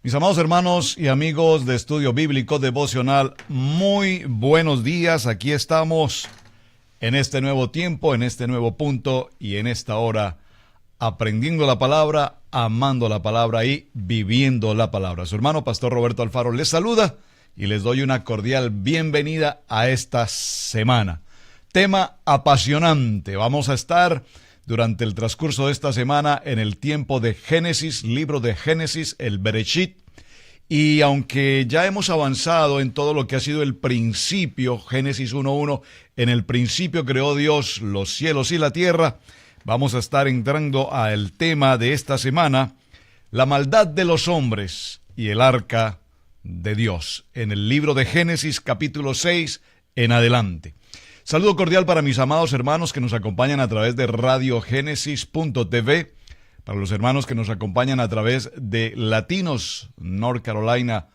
Mis amados hermanos y amigos de Estudio Bíblico Devocional, muy buenos días. Aquí estamos en este nuevo tiempo, en este nuevo punto y en esta hora, aprendiendo la palabra, amando la palabra y viviendo la palabra. Su hermano Pastor Roberto Alfaro les saluda y les doy una cordial bienvenida a esta semana. Tema apasionante. Vamos a estar durante el transcurso de esta semana en el tiempo de Génesis, libro de Génesis, el Bereshit. Y aunque ya hemos avanzado en todo lo que ha sido el principio, Génesis 1:1, en el principio creó Dios los cielos y la tierra, vamos a estar entrando al tema de esta semana, la maldad de los hombres y el arca de Dios, en el libro de Génesis capítulo 6 en adelante. Saludo cordial para mis amados hermanos que nos acompañan a través de radiogénesis.tv, para los hermanos que nos acompañan a través de Latinos North Carolina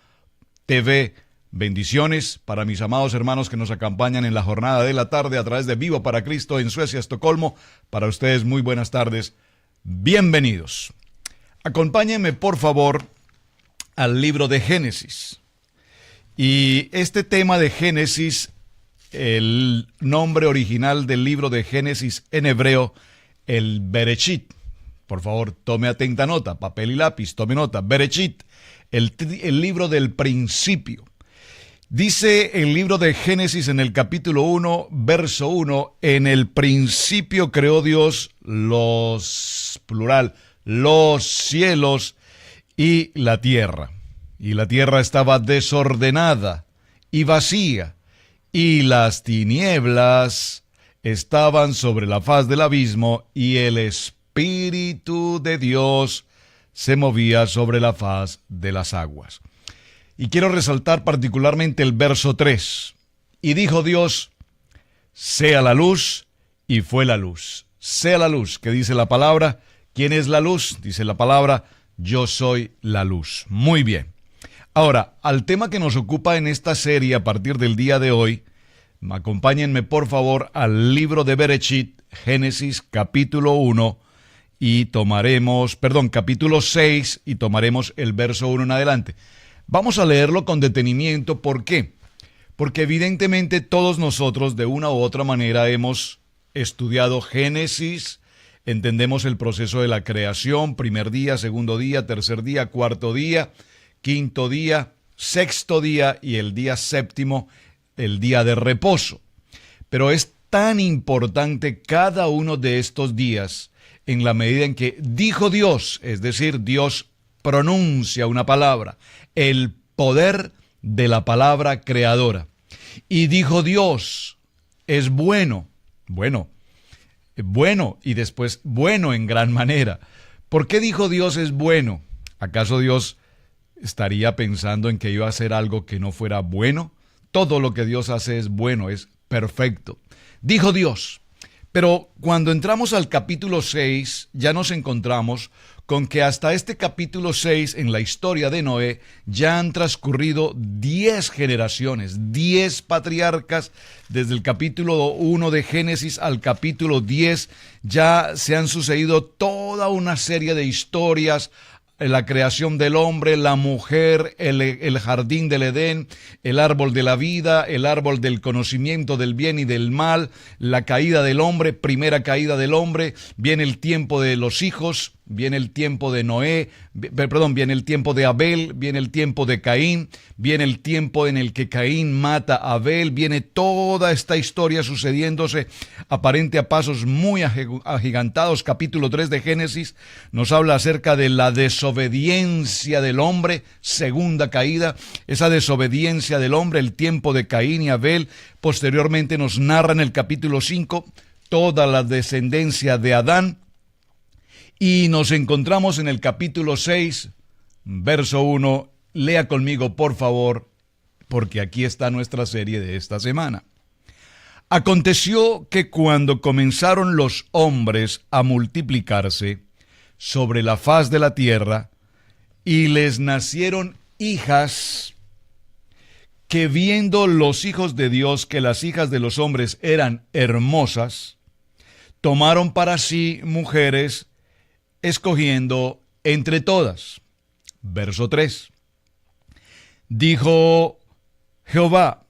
TV, bendiciones para mis amados hermanos que nos acompañan en la jornada de la tarde a través de Vivo para Cristo en Suecia, Estocolmo. Para ustedes muy buenas tardes, bienvenidos. Acompáñenme por favor al libro de Génesis. Y este tema de Génesis, el nombre original del libro de Génesis en hebreo, el Bereshit. Por favor, tome atenta nota, papel y lápiz, tome nota. Bereshit, el libro del principio. Dice el libro de Génesis en el capítulo 1, verso 1, en el principio creó Dios los cielos y la tierra. Y la tierra estaba desordenada y vacía, y las tinieblas estaban sobre la faz del abismo, y el Espíritu de Dios se movía sobre la faz de las aguas. Y quiero resaltar particularmente el verso 3. Y dijo Dios, sea la luz, y fue la luz. Sea la luz, que dice la palabra. ¿Quién es la luz? Dice la palabra, yo soy la luz. Muy bien. Ahora, al tema que nos ocupa en esta serie a partir del día de hoy, acompáñenme por favor al libro de Bereshit, Génesis capítulo 1, y capítulo 6, y tomaremos el verso 1 en adelante. Vamos a leerlo con detenimiento. ¿Por qué? Porque evidentemente todos nosotros de una u otra manera hemos estudiado Génesis, entendemos el proceso de la creación, primer día, segundo día, tercer día, cuarto día, quinto día, sexto día y el día séptimo, el día de reposo. Pero es tan importante cada uno de estos días en la medida en que dijo Dios, es decir, Dios pronuncia una palabra, el poder de la palabra creadora. Y dijo Dios, es bueno, y después bueno en gran manera. ¿Por qué dijo Dios es bueno? ¿Acaso Dios estaría pensando en que iba a hacer algo que no fuera bueno? Todo lo que Dios hace es bueno, es perfecto. Dijo Dios. Pero cuando entramos al capítulo 6, ya nos encontramos con que hasta este capítulo 6, en la historia de Noé, ya han transcurrido 10 generaciones, 10 patriarcas. Desde el capítulo 1 de Génesis al capítulo 10, ya se han sucedido toda una serie de historias, la creación del hombre, la mujer, el jardín del Edén, el árbol de la vida, el árbol del conocimiento del bien y del mal, la caída del hombre, primera caída del hombre, viene el tiempo de los hijos, viene el tiempo de viene el tiempo de Abel, viene el tiempo de Caín, viene el tiempo en el que Caín mata a Abel, viene toda esta historia sucediéndose aparente a pasos muy agigantados. Capítulo 3 de Génesis nos habla acerca de la desobediencia del hombre, segunda caída, esa desobediencia del hombre, el tiempo de Caín y Abel. Posteriormente nos narra en el capítulo 5 toda la descendencia de Adán. Y nos encontramos en el capítulo 6, verso 1. Lea conmigo, por favor, porque aquí está nuestra serie de esta semana. Aconteció que cuando comenzaron los hombres a multiplicarse sobre la faz de la tierra, y les nacieron hijas, que viendo los hijos de Dios que las hijas de los hombres eran hermosas, tomaron para sí mujeres, escogiendo entre todas. Verso 3. Dijo Jehová: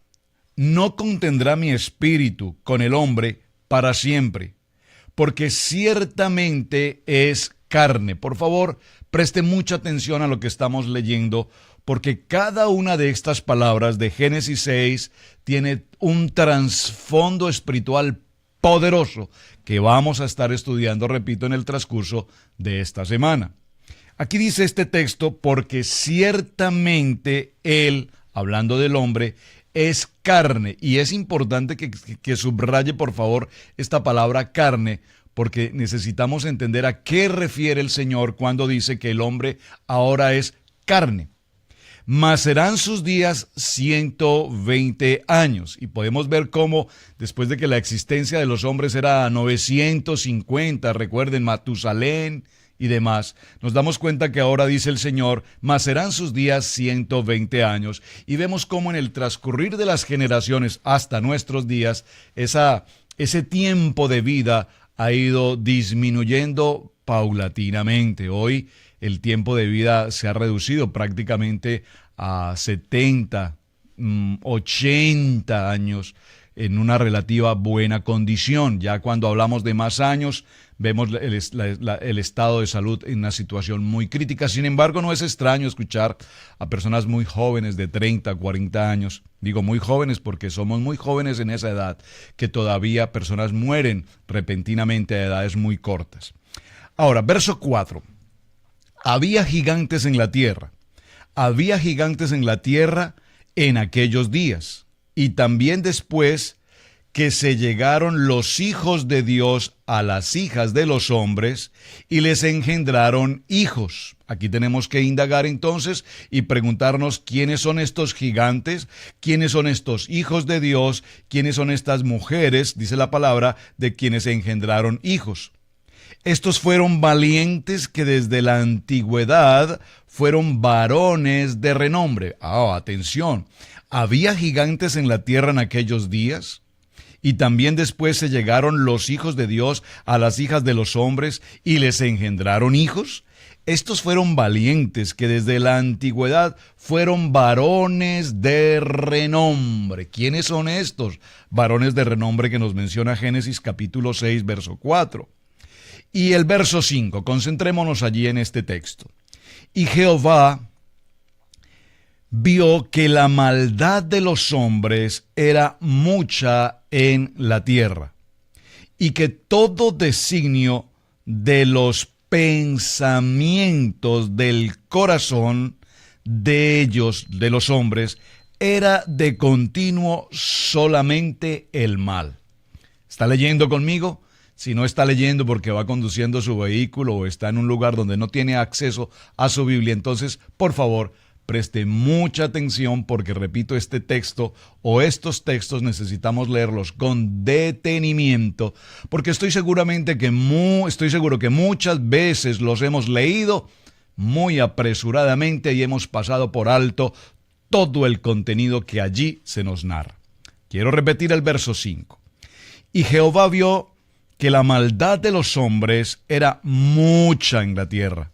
no contendrá mi espíritu con el hombre para siempre, porque ciertamente es carne. Por favor, preste mucha atención a lo que estamos leyendo, porque cada una de estas palabras de Génesis 6 tiene un trasfondo espiritual poderoso que vamos a estar estudiando, repito, en el transcurso de esta semana. Aquí dice este texto: porque ciertamente él, hablando del hombre, es carne. Y es importante que subraye, por favor, esta palabra carne, porque necesitamos entender a qué refiere el Señor cuando dice que el hombre ahora es carne. Mas serán sus días 120 años. Y podemos ver cómo, después de que la existencia de los hombres era 950, recuerden Matusalén y demás, nos damos cuenta que ahora dice el Señor: mas serán sus días 120 años. Y vemos cómo en el transcurrir de las generaciones hasta nuestros días, ese tiempo de vida ha ido disminuyendo paulatinamente. Hoy el tiempo de vida se ha reducido prácticamente a 70, 80 años en una relativa buena condición. Ya cuando hablamos de más años, vemos el estado de salud en una situación muy crítica. Sin embargo, no es extraño escuchar a personas muy jóvenes de 30, 40 años. Digo muy jóvenes porque somos muy jóvenes en esa edad, que todavía personas mueren repentinamente a edades muy cortas. Ahora, verso 4. Había gigantes en la tierra. Había gigantes en la tierra en aquellos días. Y también después que se llegaron los hijos de Dios a las hijas de los hombres y les engendraron hijos. Aquí tenemos que indagar entonces y preguntarnos quiénes son estos gigantes, quiénes son estos hijos de Dios, quiénes son estas mujeres, dice la palabra, de quienes engendraron hijos. Estos fueron valientes que desde la antigüedad fueron varones de renombre. Atención, había gigantes en la tierra en aquellos días, y también después se llegaron los hijos de Dios a las hijas de los hombres y les engendraron hijos. Estos fueron valientes que desde la antigüedad fueron varones de renombre. ¿Quiénes son estos varones de renombre que nos menciona Génesis capítulo 6, verso 4? Y el verso 5, concentrémonos allí en este texto. Y Jehová vio que la maldad de los hombres era mucha en la tierra, y que todo designio de los pensamientos del corazón de ellos, de los hombres, era de continuo solamente el mal. ¿Está leyendo conmigo? Si no está leyendo porque va conduciendo su vehículo o está en un lugar donde no tiene acceso a su Biblia, entonces, por favor, preste mucha atención porque, repito, este texto o estos textos necesitamos leerlos con detenimiento, porque estoy seguro que muchas veces los hemos leído muy apresuradamente y hemos pasado por alto todo el contenido que allí se nos narra. Quiero repetir el verso 5. Y Jehová vio que la maldad de los hombres era mucha en la tierra.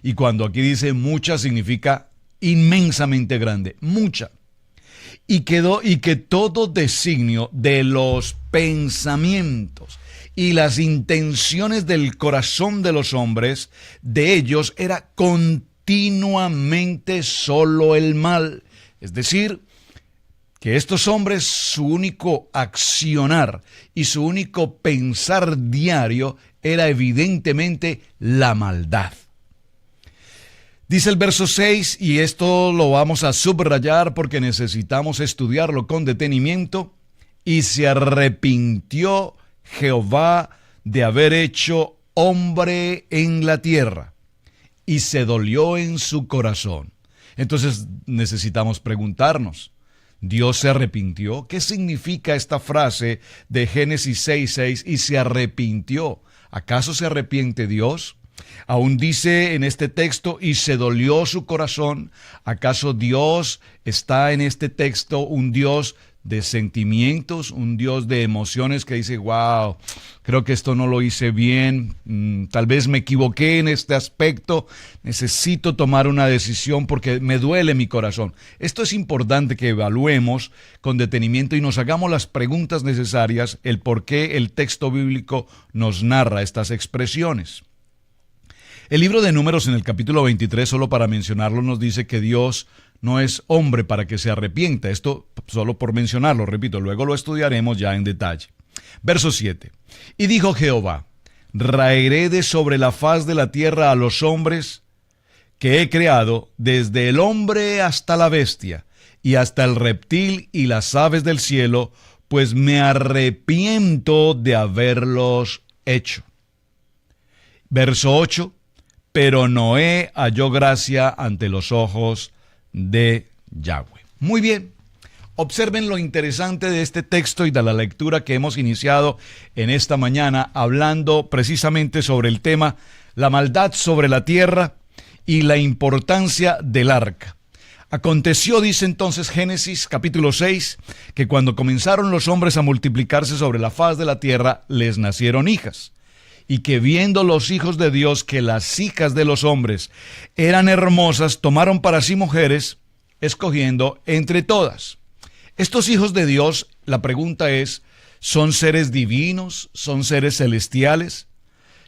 Y cuando aquí dice mucha significa inmensamente grande, mucha. Y que todo designio de los pensamientos y las intenciones del corazón de los hombres, de ellos era continuamente solo el mal. Es decir, que estos hombres, su único accionar y su único pensar diario era evidentemente la maldad. Dice el verso 6, y esto lo vamos a subrayar porque necesitamos estudiarlo con detenimiento: y se arrepintió Jehová de haber hecho hombre en la tierra, y se dolió en su corazón. Entonces necesitamos preguntarnos, ¿Dios se arrepintió? ¿Qué significa esta frase de Génesis 6:6? Y se arrepintió. ¿Acaso se arrepiente Dios? Aún dice en este texto, y se dolió su corazón. ¿Acaso Dios está en este texto un Dios de sentimientos, un Dios de emociones que dice, wow, creo que esto no lo hice bien, tal vez me equivoqué en este aspecto, necesito tomar una decisión porque me duele mi corazón. Esto es importante que evaluemos con detenimiento y nos hagamos las preguntas necesarias, el por qué el texto bíblico nos narra estas expresiones. El libro de Números en el capítulo 23, solo para mencionarlo, nos dice que Dios no es hombre para que se arrepienta. Esto solo por mencionarlo, repito, luego lo estudiaremos ya en detalle. Verso 7. Y dijo Jehová, raeré de sobre la faz de la tierra a los hombres que he creado, desde el hombre hasta la bestia, y hasta el reptil y las aves del cielo, pues me arrepiento de haberlos hecho. Verso 8. Pero Noé halló gracia ante los ojos de Yahweh. Muy bien, observen lo interesante de este texto y de la lectura que hemos iniciado en esta mañana, hablando precisamente sobre el tema, la maldad sobre la tierra y la importancia del arca. Aconteció, dice entonces Génesis capítulo 6, que cuando comenzaron los hombres a multiplicarse sobre la faz de la tierra, les nacieron hijas. Y que viendo los hijos de Dios que las hijas de los hombres eran hermosas, tomaron para sí mujeres, escogiendo entre todas. Estos hijos de Dios, la pregunta es, ¿son seres divinos? ¿Son seres celestiales?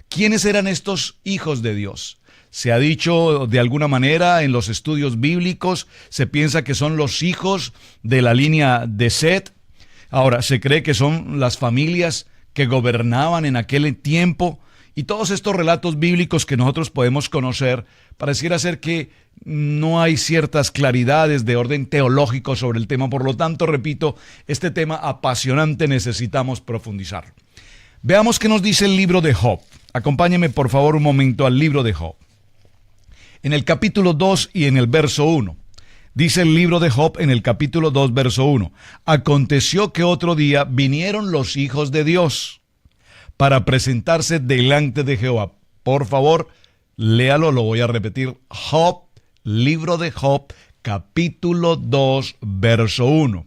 ¿Quiénes eran estos hijos de Dios? Se ha dicho de alguna manera en los estudios bíblicos, se piensa que son los hijos de la línea de Set. Ahora, se cree que son las familias que gobernaban en aquel tiempo, y todos estos relatos bíblicos que nosotros podemos conocer, pareciera ser que no hay ciertas claridades de orden teológico sobre el tema. Por lo tanto, repito, este tema apasionante necesitamos profundizarlo. Veamos qué nos dice el libro de Job. Acompáñeme por favor un momento al libro de Job. En el capítulo 2 y en el verso 1. Dice el libro de Job en el capítulo 2, verso 1. Aconteció que otro día vinieron los hijos de Dios para presentarse delante de Jehová. Por favor, léalo, lo voy a repetir. Job, libro de Job, capítulo 2, verso 1.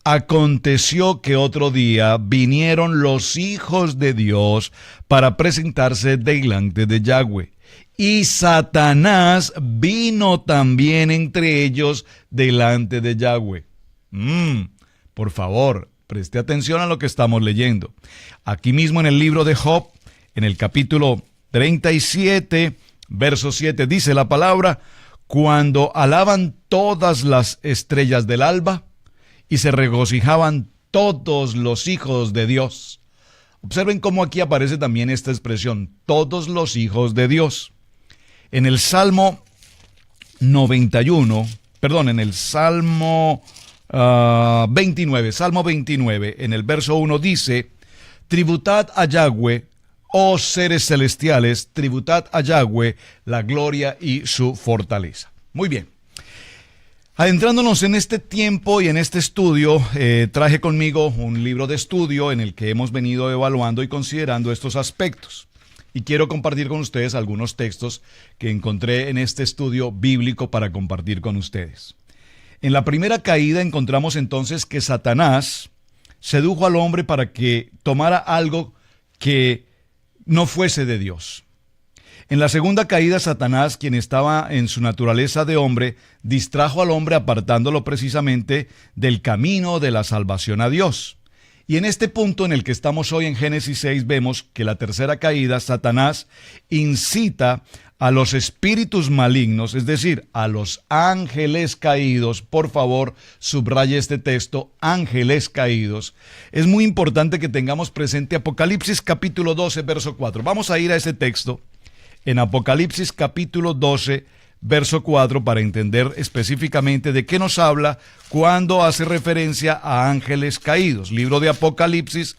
Aconteció que otro día vinieron los hijos de Dios para presentarse delante de Yahweh. Y Satanás vino también entre ellos delante de Yahweh. Por favor, preste atención a lo que estamos leyendo. Aquí mismo en el libro de Job, en el capítulo 37, verso 7, dice la palabra, cuando alaban todas las estrellas del alba y se regocijaban todos los hijos de Dios. Observen cómo aquí aparece también esta expresión, todos los hijos de Dios. En el Salmo 91, en el Salmo 29, en el verso 1 dice, tributad a Yahweh, oh seres celestiales, tributad a Yahweh la gloria y su fortaleza. Muy bien. Adentrándonos en este tiempo y en este estudio, traje conmigo un libro de estudio en el que hemos venido evaluando y considerando estos aspectos. Y quiero compartir con ustedes algunos textos que encontré en este estudio bíblico para compartir con ustedes. En la primera caída encontramos entonces que Satanás sedujo al hombre para que tomara algo que no fuese de Dios. En la segunda caída, Satanás, quien estaba en su naturaleza de hombre, distrajo al hombre apartándolo precisamente del camino de la salvación a Dios. Y en este punto en el que estamos hoy en Génesis 6 vemos que la tercera caída, Satanás incita a los espíritus malignos, es decir, a los ángeles caídos. Por favor, subraye este texto, ángeles caídos. Es muy importante que tengamos presente Apocalipsis capítulo 12, verso 4. Vamos a ir a ese texto en Apocalipsis capítulo 12, verso 4, para entender específicamente de qué nos habla cuando hace referencia a ángeles caídos. Libro de Apocalipsis,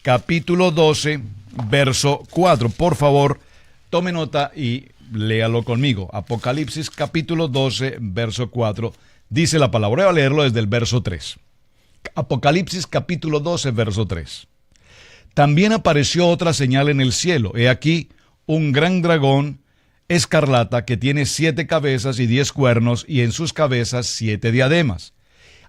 capítulo 12, verso 4. Por favor, tome nota y léalo conmigo. Apocalipsis, capítulo 12, verso 4. Dice la palabra, voy a leerlo desde el verso 3. Apocalipsis, capítulo 12, verso 3. También apareció otra señal en el cielo. He aquí un gran dragón escarlata que tiene 7 cabezas y 10 cuernos y en sus cabezas 7 diademas.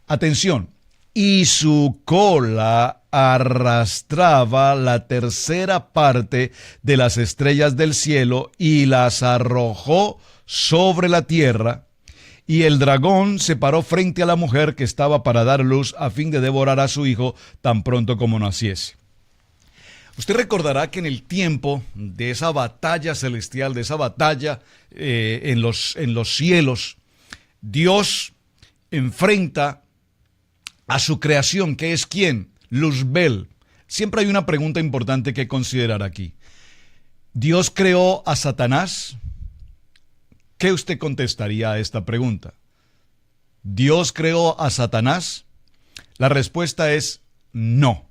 Atención, y su cola arrastraba la tercera parte de las estrellas del cielo y las arrojó sobre la tierra. Y el dragón se paró frente a la mujer que estaba para dar luz a fin de devorar a su hijo tan pronto como naciese. Usted recordará que en el tiempo de esa batalla celestial, de esa batalla en los cielos, Dios enfrenta a su creación, que es ¿quién? Luzbel. Siempre hay una pregunta importante que considerar aquí. ¿Dios creó a Satanás? ¿Qué usted contestaría a esta pregunta? ¿Dios creó a Satanás? La respuesta es no.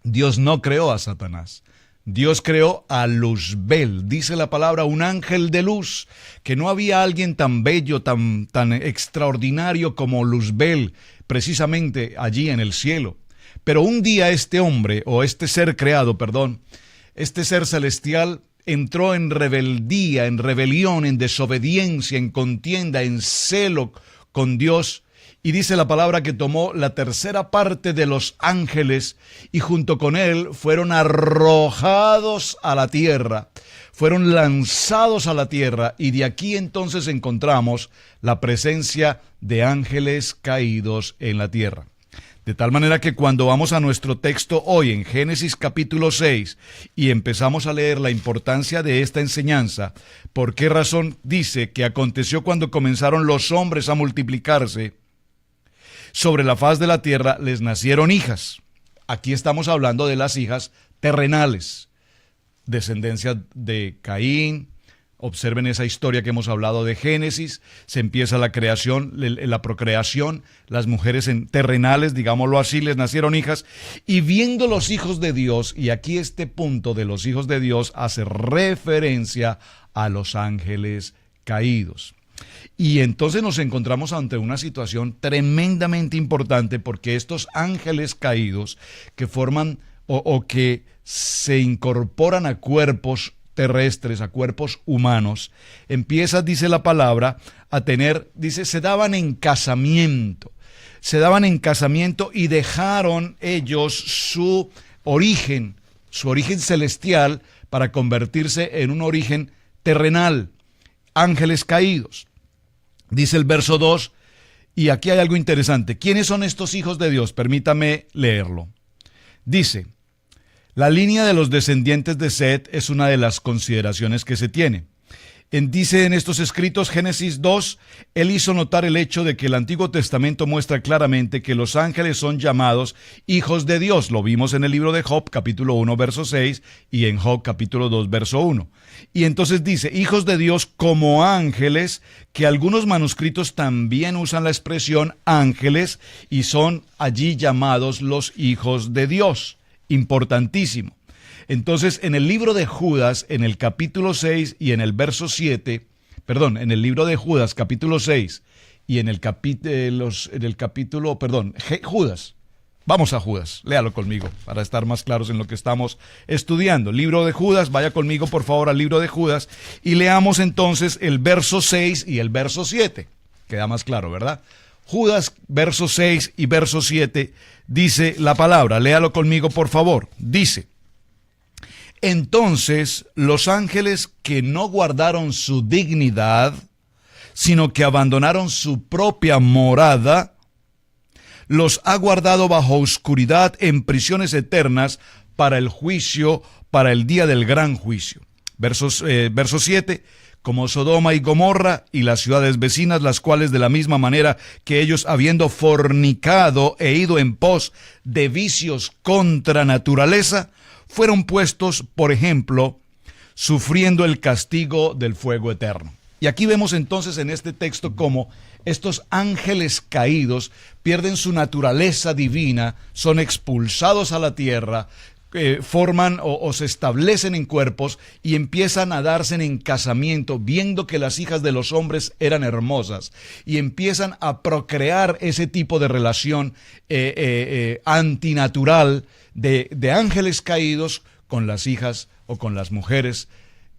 Dios no creó a Satanás. Dios creó a Luzbel. Dice la palabra, un ángel de luz, que no había alguien tan bello, tan extraordinario como Luzbel, precisamente allí en el cielo. Pero un día este hombre, o este ser creado, este ser celestial, entró en rebeldía, en rebelión, en desobediencia, en contienda, en celo con Dios. Y dice la palabra que tomó la tercera parte de los ángeles y junto con él fueron arrojados a la tierra, fueron lanzados a la tierra, y de aquí entonces encontramos la presencia de ángeles caídos en la tierra. De tal manera que cuando vamos a nuestro texto hoy en Génesis capítulo 6 y empezamos a leer la importancia de esta enseñanza, ¿por qué razón dice que aconteció cuando comenzaron los hombres a multiplicarse? Sobre la faz de la tierra les nacieron hijas. Aquí estamos hablando de las hijas terrenales, descendencia de Caín. Observen esa historia que hemos hablado de Génesis. Se empieza la creación, la procreación. Las mujeres terrenales, digámoslo así, les nacieron hijas. Y viendo los hijos de Dios, y aquí este punto de los hijos de Dios hace referencia a los ángeles caídos. Y entonces nos encontramos ante una situación tremendamente importante, porque estos ángeles caídos que forman o que se incorporan a cuerpos terrestres, a cuerpos humanos, empiezan, dice la palabra, a tener, dice, se daban en casamiento y dejaron ellos su origen celestial para convertirse en un origen terrenal, ángeles caídos. Dice el verso 2, y aquí hay algo interesante. ¿Quiénes son estos hijos de Dios? Permítame leerlo. Dice, la línea de los descendientes de Set es una de las consideraciones que se tiene. Dice en estos escritos, Génesis 2, él hizo notar el hecho de que el Antiguo Testamento muestra claramente que los ángeles son llamados hijos de Dios. Lo vimos en el libro de Job, capítulo 1, verso 6, y en Job, capítulo 2, verso 1. Y entonces dice, hijos de Dios como ángeles, que algunos manuscritos también usan la expresión ángeles y son allí llamados los hijos de Dios. Importantísimo. Entonces, en el libro de Judas, en el capítulo 6 y en el verso 7, en el libro de Judas, capítulo 6 y en el capítulo, Judas. Vamos a Judas, léalo conmigo para estar más claros en lo que estamos estudiando. Libro de Judas, vaya conmigo por favor al libro de Judas y leamos entonces el verso 6 y el verso 7. Queda más claro, ¿verdad? Judas, verso 6 y verso 7, dice la palabra, léalo conmigo por favor, dice: entonces los ángeles que no guardaron su dignidad, sino que abandonaron su propia morada, los ha guardado bajo oscuridad en prisiones eternas para el juicio, para el día del gran juicio. Verso 7, como Sodoma y Gomorra y las ciudades vecinas, las cuales de la misma manera que ellos, habiendo fornicado e ido en pos de vicios contra naturaleza, fueron puestos, por ejemplo, sufriendo el castigo del fuego eterno. Y aquí vemos entonces en este texto cómo estos ángeles caídos pierden su naturaleza divina, son expulsados a la tierra, forman o se establecen en cuerpos y empiezan a darse en casamiento, viendo que las hijas de los hombres eran hermosas, y empiezan a procrear ese tipo de relación antinatural de ángeles caídos con las hijas o con las mujeres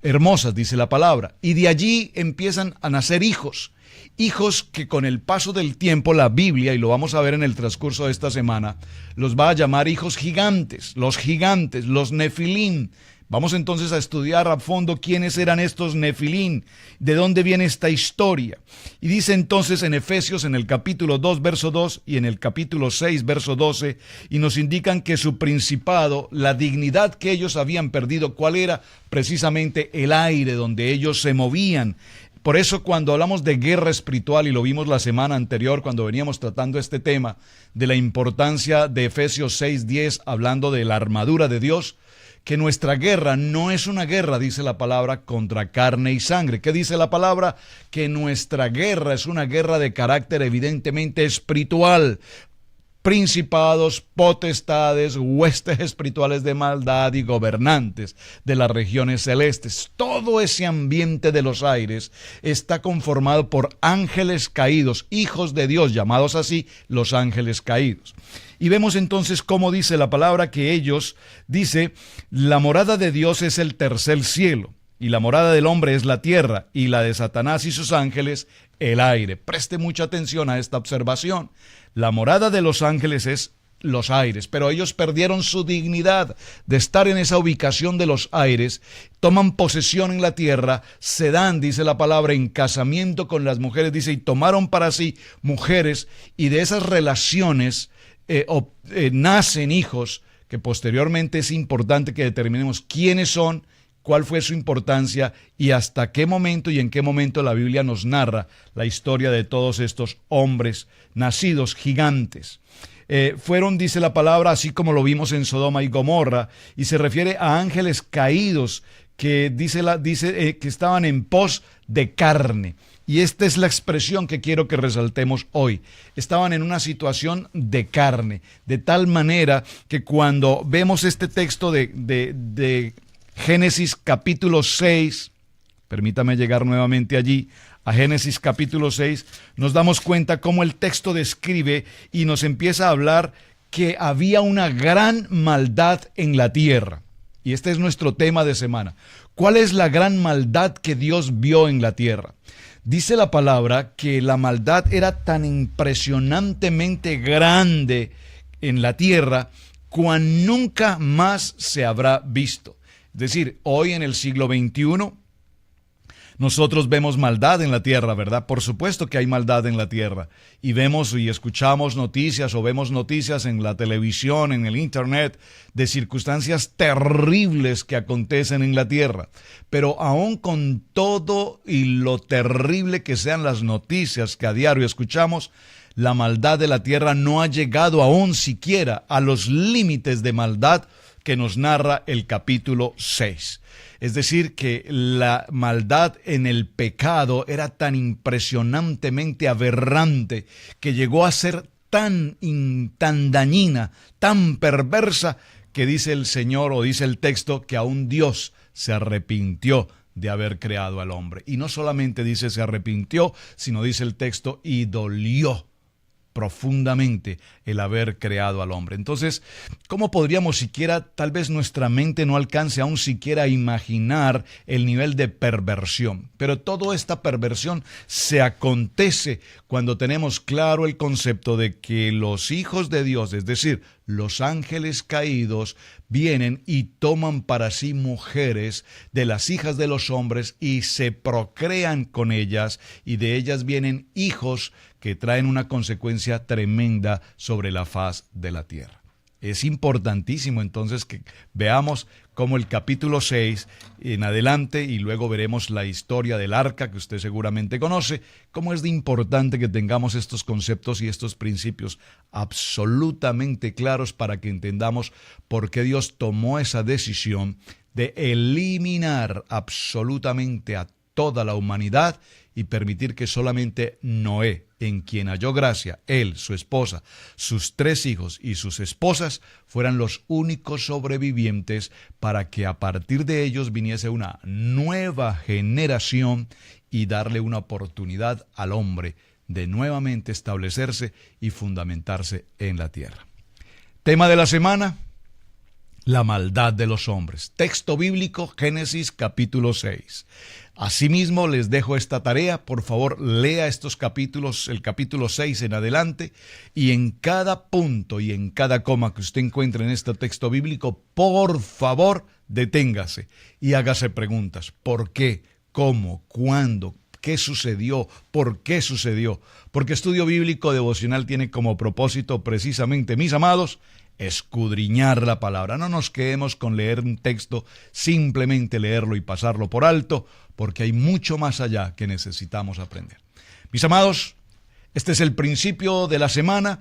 hermosas, dice la palabra. Y de allí empiezan a nacer hijos. Hijos que con el paso del tiempo la Biblia, y lo vamos a ver en el transcurso de esta semana, los va a llamar hijos gigantes, los nefilim. Vamos entonces a estudiar a fondo quiénes eran estos nefilim, de dónde viene esta historia. Y dice entonces en Efesios, en el capítulo 2, verso 2, y en el capítulo 6, verso 12, y nos indican que su principado, la dignidad que ellos habían perdido, ¿cuál era? Precisamente el aire donde ellos se movían. Por eso cuando hablamos de guerra espiritual, y lo vimos la semana anterior cuando veníamos tratando este tema, de la importancia de Efesios 6:10, hablando de la armadura de Dios, que nuestra guerra no es una guerra, dice la palabra, contra carne y sangre. ¿Qué dice la palabra? Que nuestra guerra es una guerra de carácter evidentemente espiritual. Principados, potestades, huestes espirituales de maldad y gobernantes de las regiones celestes. Todo ese ambiente de los aires está conformado por ángeles caídos, hijos de Dios, llamados así los ángeles caídos. Y vemos entonces cómo dice la palabra que ellos, dice, la morada de Dios es el tercer cielo, y la morada del hombre es la tierra, y la de Satanás y sus ángeles el aire. Preste mucha atención a esta observación. La morada de los ángeles es los aires, pero ellos perdieron su dignidad de estar en esa ubicación de los aires, toman posesión en la tierra, se dan, dice la palabra, en casamiento con las mujeres, dice, y tomaron para sí mujeres, y de esas relaciones nacen hijos, que posteriormente es importante que determinemos quiénes son, cuál fue su importancia y hasta qué momento y en qué momento la Biblia nos narra la historia de todos estos hombres nacidos gigantes. Fueron, dice la palabra, así como lo vimos en Sodoma y Gomorra, y se refiere a ángeles caídos que dice que estaban en pos de carne. Y esta es la expresión que quiero que resaltemos hoy. Estaban en una situación de carne, de tal manera que cuando vemos este texto de Génesis capítulo 6, permítame llegar nuevamente allí, a Génesis capítulo 6, nos damos cuenta cómo el texto describe y nos empieza a hablar que había una gran maldad en la tierra. Y este es nuestro tema de semana. ¿Cuál es la gran maldad que Dios vio en la tierra? Dice la palabra que la maldad era tan impresionantemente grande en la tierra cual nunca más se habrá visto. Es decir, hoy en el siglo XXI, nosotros vemos maldad en la tierra, ¿verdad? Por supuesto que hay maldad en la tierra. Y vemos y escuchamos noticias o vemos noticias en la televisión, en el internet, de circunstancias terribles que acontecen en la tierra. Pero aún con todo y lo terrible que sean las noticias que a diario escuchamos, la maldad de la tierra no ha llegado aún siquiera a los límites de maldad que nos narra el capítulo 6. Es decir, que la maldad en el pecado era tan impresionantemente aberrante que llegó a ser tan dañina, tan perversa, que dice el Señor o dice el texto que aún Dios se arrepintió de haber creado al hombre. Y no solamente dice se arrepintió, sino dice el texto y dolió profundamente el haber creado al hombre. Entonces, ¿cómo podríamos siquiera, tal vez nuestra mente no alcance aún siquiera a imaginar el nivel de perversión? Pero toda esta perversión se acontece cuando tenemos claro el concepto de que los hijos de Dios, es decir, los ángeles caídos, vienen y toman para sí mujeres de las hijas de los hombres y se procrean con ellas, y de ellas vienen hijos que traen una consecuencia tremenda sobre la faz de la tierra. Es importantísimo entonces que veamos cómo el capítulo 6 en adelante, y luego veremos la historia del arca que usted seguramente conoce, cómo es de importante que tengamos estos conceptos y estos principios absolutamente claros para que entendamos por qué Dios tomó esa decisión de eliminar absolutamente a toda la humanidad y permitir que solamente Noé, en quien halló gracia, él, su esposa, sus 3 hijos y sus esposas, fueran los únicos sobrevivientes, para que a partir de ellos viniese una nueva generación y darle una oportunidad al hombre de nuevamente establecerse y fundamentarse en la tierra. Tema de la semana: La maldad de los hombres. Texto bíblico, Génesis capítulo 6. Asimismo, les dejo esta tarea. Por favor, lea estos capítulos, el capítulo 6 en adelante, y en cada punto y en cada coma que usted encuentre en este texto bíblico, por favor, deténgase y hágase preguntas. ¿Por qué? ¿Cómo? ¿Cuándo? ¿Qué sucedió? ¿Por qué sucedió? Porque Estudio Bíblico Devocional tiene como propósito precisamente, mis amados, escudriñar la palabra. No nos quedemos con leer un texto, simplemente leerlo y pasarlo por alto, porque hay mucho más allá que necesitamos aprender. Mis amados, este es el principio de la semana.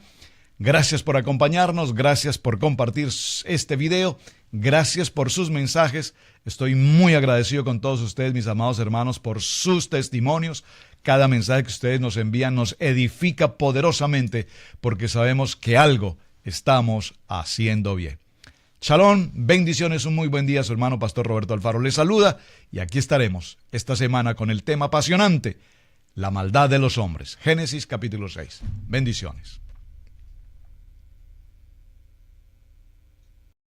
Gracias por acompañarnos, gracias por compartir este video, gracias por sus mensajes. Estoy muy agradecido con todos ustedes, mis amados hermanos, por sus testimonios. Cada mensaje que ustedes nos envían nos edifica poderosamente, porque sabemos que algo estamos haciendo bien. Shalom, bendiciones, un muy buen día. Su hermano Pastor Roberto Alfaro les saluda y aquí estaremos esta semana con el tema apasionante, la maldad de los hombres. Génesis capítulo 6. Bendiciones.